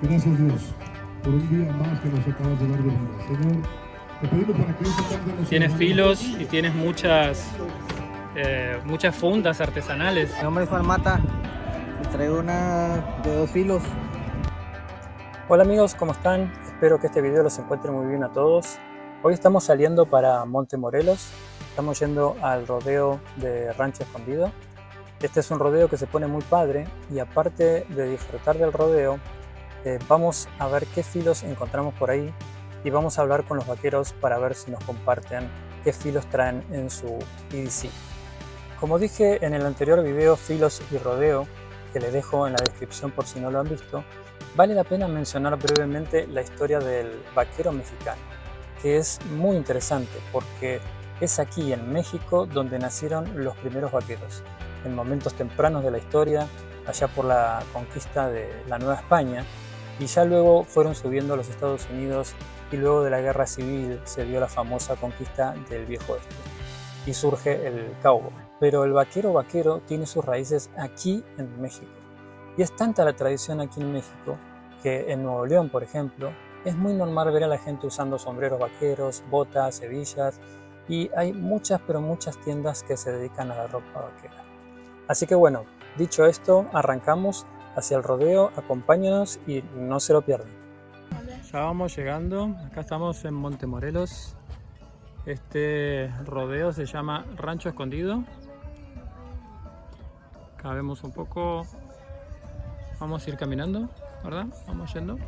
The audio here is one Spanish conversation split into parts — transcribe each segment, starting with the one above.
Gracias Dios por un día más que nos acabas de dar de vida. Señor, te pedimos para que esta tarde nos... Tienes filos y tienes muchas fundas artesanales. Mi nombre es Juan Mata y traigo una de 2 filos. Hola amigos, ¿cómo están? Espero que este video los encuentre muy bien a todos. Hoy estamos saliendo para Montemorelos. Estamos yendo al rodeo de Rancho Escondido. Este es un rodeo que se pone muy padre y aparte de disfrutar del rodeo, vamos a ver qué filos encontramos por ahí y vamos a hablar con los vaqueros para ver si nos comparten qué filos traen en su EDC. Como dije en el anterior video Filos y Rodeo, que les dejo en la descripción por si no lo han visto, vale la pena mencionar brevemente la historia del vaquero mexicano, que es muy interesante porque es aquí en México donde nacieron los primeros vaqueros, en momentos tempranos de la historia, allá por la conquista de la Nueva España, y ya luego fueron subiendo a los Estados Unidos y luego de la Guerra Civil se dio la famosa conquista del Viejo Oeste y surge el cowboy. Pero el vaquero tiene sus raíces aquí en México. Y es tanta la tradición aquí en México que en Nuevo León, por ejemplo, es muy normal ver a la gente usando sombreros vaqueros, botas, hebillas, y hay muchas, pero muchas tiendas que se dedican a la ropa vaquera. Así que bueno, dicho esto, arrancamos hacia el rodeo, acompáñanos y no se lo pierdan. Ya vamos llegando, acá estamos en Montemorelos. Este rodeo se llama Rancho Escondido. Acá vemos un poco, vamos a ir caminando, ¿verdad? Vamos yendo.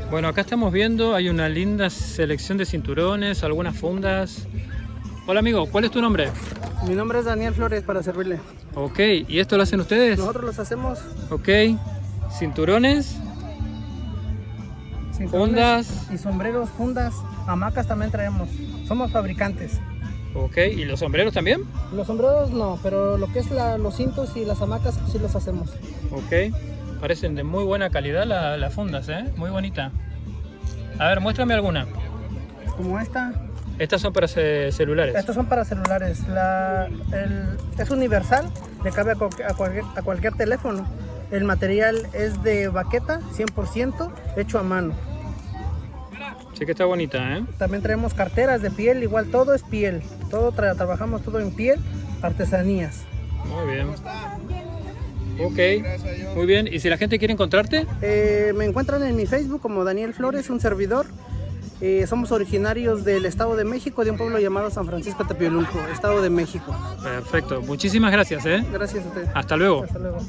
Bueno, acá estamos viendo, hay una linda selección de cinturones, algunas fundas. Hola amigo, ¿cuál es tu nombre? Mi nombre es Daniel Flores, para servirle. Ok, ¿y esto lo hacen ustedes? Nosotros los hacemos. Ok, cinturones, fundas. Y sombreros, fundas, hamacas también traemos. Somos fabricantes. Ok, ¿y los sombreros también? Los sombreros no, pero lo que es los cintos y las hamacas sí los hacemos. Ok, parecen de muy buena calidad las fundas, muy bonita. A ver, muéstrame alguna. Como esta. Estas son para celulares. Estos son para celulares. Es universal, le cabe a cualquier teléfono. El material es de baqueta, 100%, hecho a mano. Sí que está bonita, También traemos carteras de piel, igual todo es piel. Trabajamos todo en piel, artesanías. Muy bien. Ok, muy bien. ¿Y si la gente quiere encontrarte? Me encuentran en mi Facebook como Daniel Flores, un servidor. Somos originarios del Estado de México, de un pueblo llamado San Francisco Tepiolulco, Estado de México. Perfecto, muchísimas gracias. Gracias a usted. Hasta luego. Hasta luego.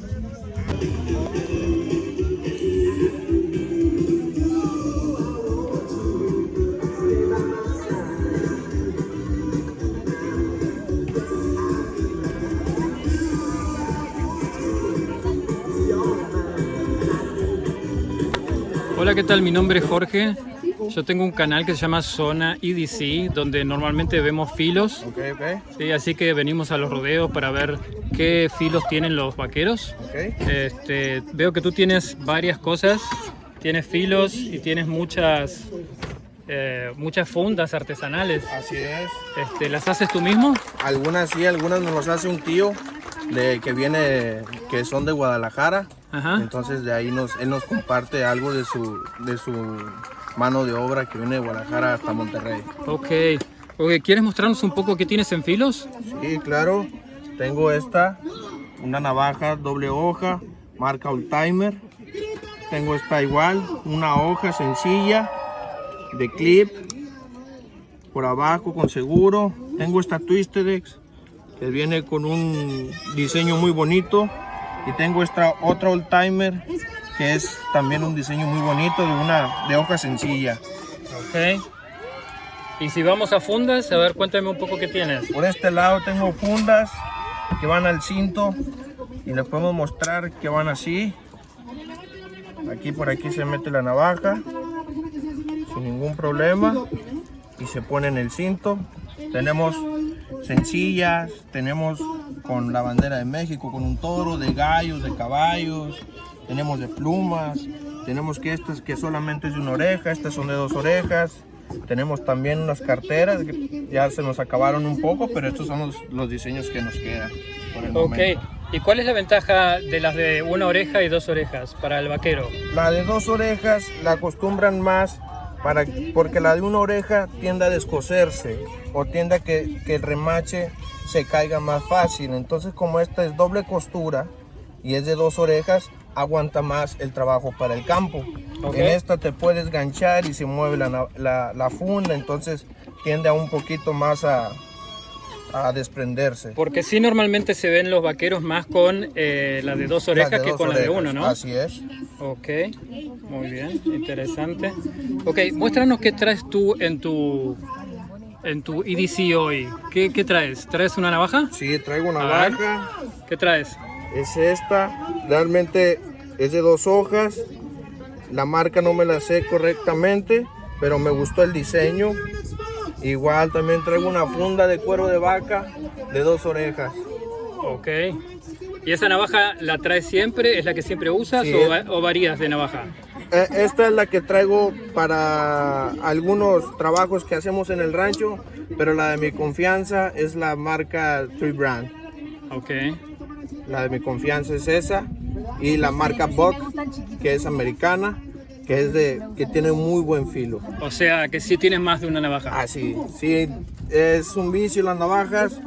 Hola, ¿qué tal? Mi nombre es Jorge. Yo tengo un canal que se llama Zona EDC, donde normalmente vemos filos. Sí, así que venimos a los rodeos para ver qué filos tienen los vaqueros. Veo que tú tienes varias cosas. Tienes filos y tienes muchas fundas artesanales. Así es. ¿Las haces tú mismo? Algunas sí, algunas nos las hace un tío que son de Guadalajara. Ajá. Entonces de ahí él nos comparte algo de su mano de obra que viene de Guadalajara hasta Monterrey. Ok. ¿Quieres mostrarnos un poco qué tienes en filos? Sí, claro. Tengo una navaja doble hoja, marca Oldtimer. Tengo esta igual, una hoja sencilla de clip por abajo con seguro. Tengo esta Twistedex que viene con un diseño muy bonito. Y tengo esta otra Oldtimer que es también un diseño muy bonito de hoja sencilla. Ok. Y si vamos a fundas, a ver, cuéntame un poco qué tienes. Por este lado tengo fundas que van al cinto y les podemos mostrar que van así. Por aquí se mete la navaja sin ningún problema y se pone en el cinto. Tenemos sencillas, tenemos con la bandera de México, con un toro, de gallos, de caballos, tenemos de plumas, tenemos estas que solamente es de una oreja, estas son de 2 orejas, tenemos también unas carteras que ya se nos acabaron un poco, pero estos son los diseños que nos quedan por el momento. Ok, ¿Y cuál es la ventaja de las de una oreja y 2 orejas para el vaquero? La de 2 orejas la acostumbran más porque la de una oreja tiende a descoserse o tiende a que el remache se caiga más fácil. Entonces, como esta es doble costura y es de 2 orejas, aguanta más el trabajo para el campo. Okay. En esta te puedes ganchar y se mueve la funda, entonces tiende a un poquito más a desprenderse. Porque sí, normalmente se ven los vaqueros más con la de 2 orejas Las de que dos con la de orejas, 1, ¿no? Así es. Ok, muy bien, interesante. Ok, muéstranos qué traes tú en tu EDC hoy. ¿Qué traes? ¿Traes una navaja? Sí, traigo una A ver. navaja. ¿Qué traes? Es esta, realmente es de 2 hojas. La marca no me la sé correctamente, pero me gustó el diseño. Igual también traigo una funda de cuero de vaca de 2 orejas. Ok. ¿Y esa navaja la traes siempre? ¿Es la que siempre usas Sí. o varías de navaja? Esta es la que traigo para algunos trabajos que hacemos en el rancho, pero la de mi confianza es la marca Tree Brand. Ok. La de mi confianza es esa, y la marca Buck, que es americana, que tiene muy buen filo. O sea que sí tienes más de una navaja. Así, sí, es un vicio las navajas.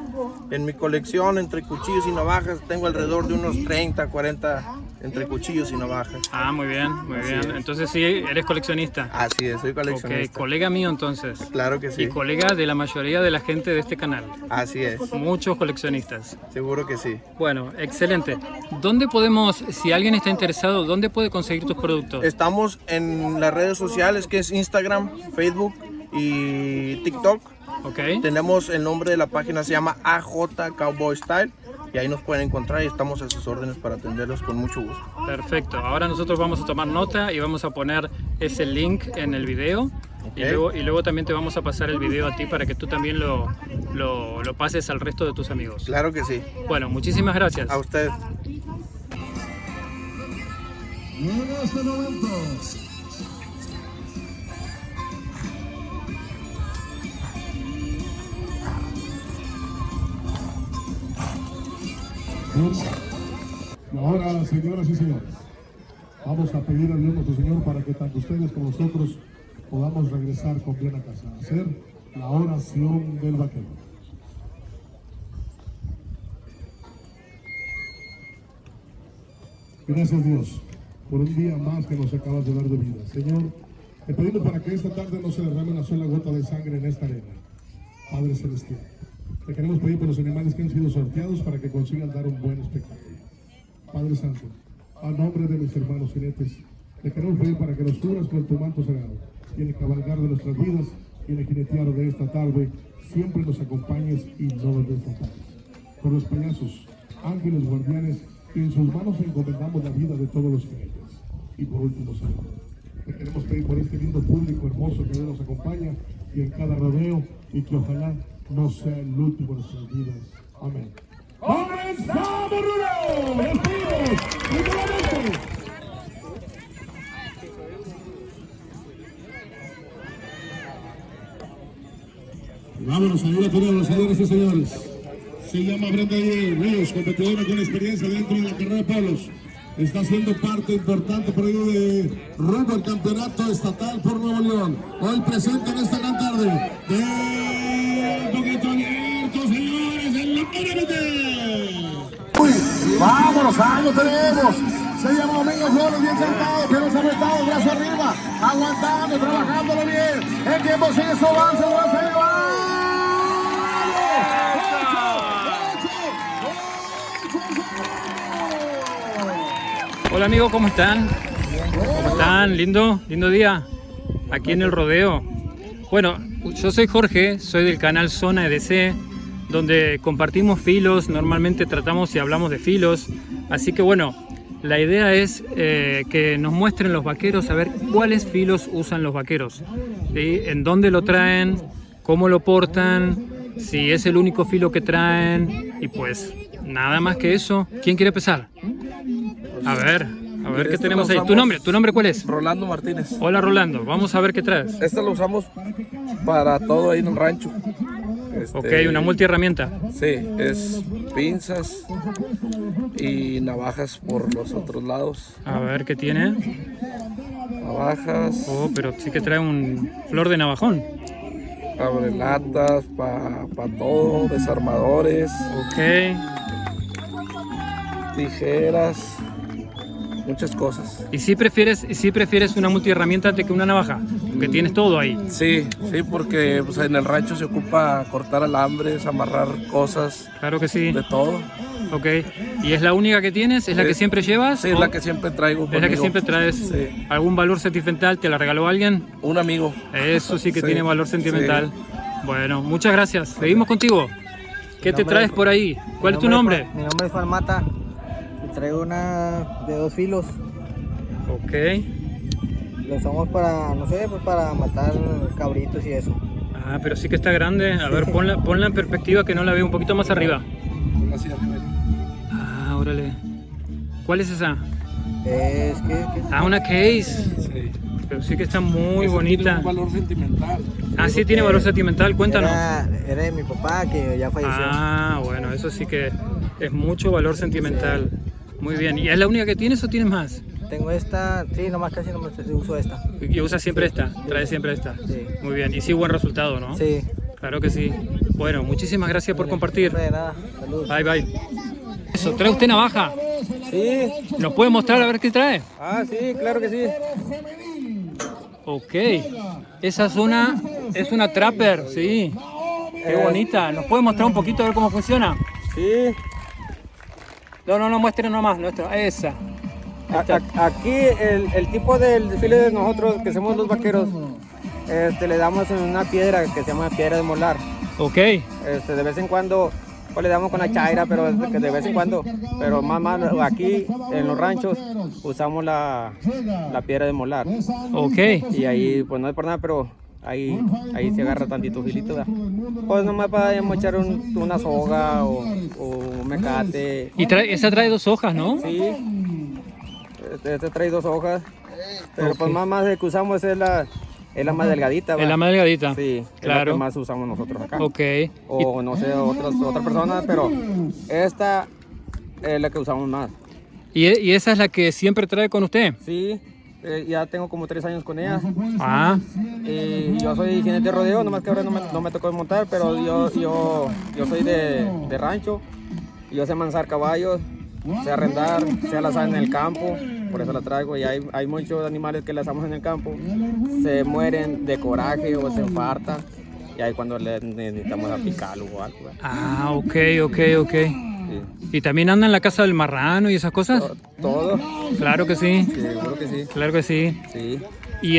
En mi colección entre cuchillos y navajas tengo alrededor de unos 30, 40 entre cuchillos y navajas. Ah, muy bien, muy Así bien. es. Entonces sí, eres coleccionista. Así es, soy Ok, coleccionista. colega mío entonces. Claro que Y sí. colega de la mayoría de la gente de este canal. Así es, Muchos coleccionistas. seguro que sí. Bueno, excelente. ¿Dónde podemos, si alguien está interesado, dónde puede conseguir tus productos? Estamos en las redes sociales, que es Instagram, Facebook y TikTok. Ok. Tenemos el nombre de la página, se llama AJ Cowboy Style, y ahí nos pueden encontrar y estamos a sus órdenes para atenderlos con mucho gusto. Perfecto. Ahora nosotros vamos a tomar nota y vamos a poner ese link en el video. Ok. Y luego también te vamos a pasar el video a ti para que tú también lo pases al resto de tus amigos. Claro que sí. Bueno, muchísimas gracias. A usted. Y en este momento, y ahora, señoras y señores, vamos a pedir a Dios nuestro Señor para que tanto ustedes como nosotros podamos regresar con bien a casa, hacer la oración del vaquero. Gracias, Dios, por un día más que nos acabas de dar de vida. Señor, te pedimos para que esta tarde no se derrame una sola gota de sangre en esta arena. Padre Celestial, te queremos pedir por los animales que han sido sorteados para que consigan dar un buen espectáculo. Padre Santo, a nombre de mis hermanos jinetes, te queremos pedir para que nos cubras con tu manto sagrado y en el cabalgar de nuestras vidas y en el jinetear de esta tarde siempre nos acompañes y no nos desampares. Por los payasos, ángeles guardianes, que en sus manos encomendamos la vida de todos los jinetes. Y por último, Señor, te queremos pedir por este lindo público hermoso que hoy nos acompaña y en cada rodeo, y que ojalá no sea el último de nuestras vidas. Amén. ¡Comenzamos, rodeo! ¡Despedimos! ¡Primeramente! Vámonos, señores, tenemos, señores y señores. Se llama Brenda Ríos, competidora con experiencia dentro de la carrera de palos. Está siendo parte importante por ello de rumbo al campeonato estatal por Nuevo León. Hoy presente en esta gran tarde de poquito abierto, señores, en la pirámide. Uy, vámonos, ahí lo tenemos. Se llama Domingo Flores, bien sentado, piernas apretadas, brazo arriba, aguantando, trabajándolo bien. El tiempo sigue su avance, Hola amigos, ¿cómo están? ¿Cómo están? Lindo día aquí en el rodeo. Bueno, yo soy Jorge, soy del canal Zona EDC, donde compartimos filos, normalmente tratamos y hablamos de filos. Así que bueno, la idea es que nos muestren los vaqueros, a ver cuáles filos usan los vaqueros, ¿sí? En dónde lo traen, cómo lo portan, si es el único filo que traen, y pues nada más que eso. ¿Quién quiere empezar? A ver qué tenemos ahí. ¿Tu nombre cuál es? Rolando Martínez. Hola Rolando, vamos a ver qué traes. Este lo usamos para todo ahí en el rancho. Ok, una multiherramienta. Sí, es pinzas y navajas por los otros lados. A ver qué tiene. Navajas, Oh, pero sí que trae un flor de navajón. abre latas, para todo, desarmadores, Ok. tijeras, muchas cosas. ¿Y si prefieres una multiherramienta antes que una navaja? Porque tienes todo ahí. Sí, porque pues, en el rancho se ocupa cortar alambres, amarrar cosas, Claro que sí. de todo. Ok. ¿Y es la única que tienes? ¿Es la que siempre llevas? Sí, es ¿O la que siempre traigo es la que conmigo. siempre traes? Sí. ¿Algún valor sentimental? ¿Te la regaló alguien? Un amigo. Eso sí que Sí, tiene valor sentimental. Bueno, muchas gracias. Seguimos contigo. ¿Qué te traes por ahí? ¿Cuál es tu nombre? Mi nombre es Juan Mata y traigo una de 2 filos. Ok. Lo usamos para, no sé, pues para matar cabritos y eso. Ah, pero sí que está grande. A ver, ponla en perspectiva que no la veo, un poquito más arriba. Así arriba. Ah, órale. ¿Cuál es esa? Es que Ah, una case. Sí. Pero sí que está muy Eso bonita. tiene un valor sentimental. Ah, sí tiene valor sentimental, cuéntanos. era de mi papá que ya falleció. Ah, bueno, eso sí que es mucho valor sentimental. Muy bien. ¿Y es la única que tienes o tienes más? Tengo esta, sí, nomás casi nomás uso esta. Y usas siempre esta, traes siempre esta. Sí. Muy bien. Y sí, buen resultado, ¿no? Sí. Claro que sí. Bueno, muchísimas gracias por compartir. De nada, saludos. Bye, bye. Eso, ¿trae usted navaja? Sí, ¿Nos puede mostrar a ver qué trae? sí, claro que sí. Ok. Esa es una trapper, sí. Qué bonita. ¿Nos puede mostrar un poquito a ver cómo funciona? Sí. No, muestre nomás, nuestra. Esa. Ahí está. Aquí el tipo del desfile de nosotros, que somos los vaqueros, le damos una piedra que se llama piedra de molar. Ok. De vez en cuando pues, le damos con la chaira, pero que de vez en cuando. Pero más aquí en los ranchos usamos la piedra de molar. Ok. Y ahí, pues no es por nada, pero ahí se agarra tantito filito. ¿Verdad? Pues nomás para echar una soga o un mecate. Y esa trae 2 hojas, ¿no? Sí. Este trae 2 hojas. Pero Ok. pues más que usamos es la más delgadita. Es ¿va? la más delgadita. Sí, es la Claro. que más usamos nosotros acá. Ok. O no sé, otra persona, pero esta es la que usamos más. ¿Y esa es la que siempre trae con usted? Sí, ya tengo como 3 años con ella. Ah, Y yo soy jinete de rodeo, nomás que ahora no me tocó montar, pero yo soy de rancho. Yo sé mansar caballos, sé arrendar, sé lazar en el campo, por eso la traigo. Y hay muchos animales que lazamos en el campo, se mueren de coraje o se infartan. Y ahí cuando necesitamos aplicarlo o algo. ¿verdad? ah, ok. Sí. ¿Y también anda en la casa del marrano y esas cosas? Todo, Claro que sí, sí, seguro que sí. claro que sí. Sí, Y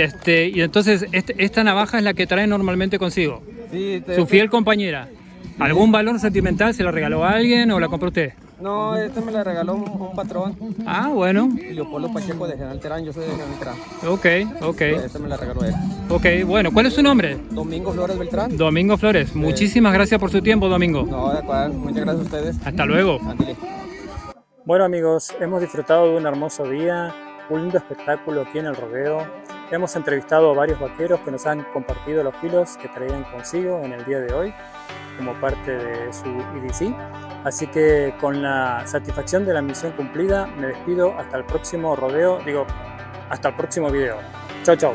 entonces, esta navaja es la que trae normalmente consigo. sí Su fiel compañera. ¿Algún valor sentimental se la regaló a alguien o la compró usted? No, esta me la regaló un patrón, Ah, bueno. Leopoldo Pacheco de General Terán, yo soy de General Terán. Ok. Esta me la regaló él. Ok, bueno. ¿Cuál es su nombre? Domingo Flores Beltrán. Domingo Flores. Muchísimas gracias por su tiempo, Domingo. No, de acuerdo, muchas gracias a ustedes. Hasta luego. Ándale. Bueno amigos, hemos disfrutado de un hermoso día, un lindo espectáculo aquí en el rodeo. Hemos entrevistado a varios vaqueros que nos han compartido los filos que traían consigo en el día de hoy como parte de su EDC. Así que con la satisfacción de la misión cumplida me despido hasta el próximo rodeo, hasta el próximo video. Chau chau.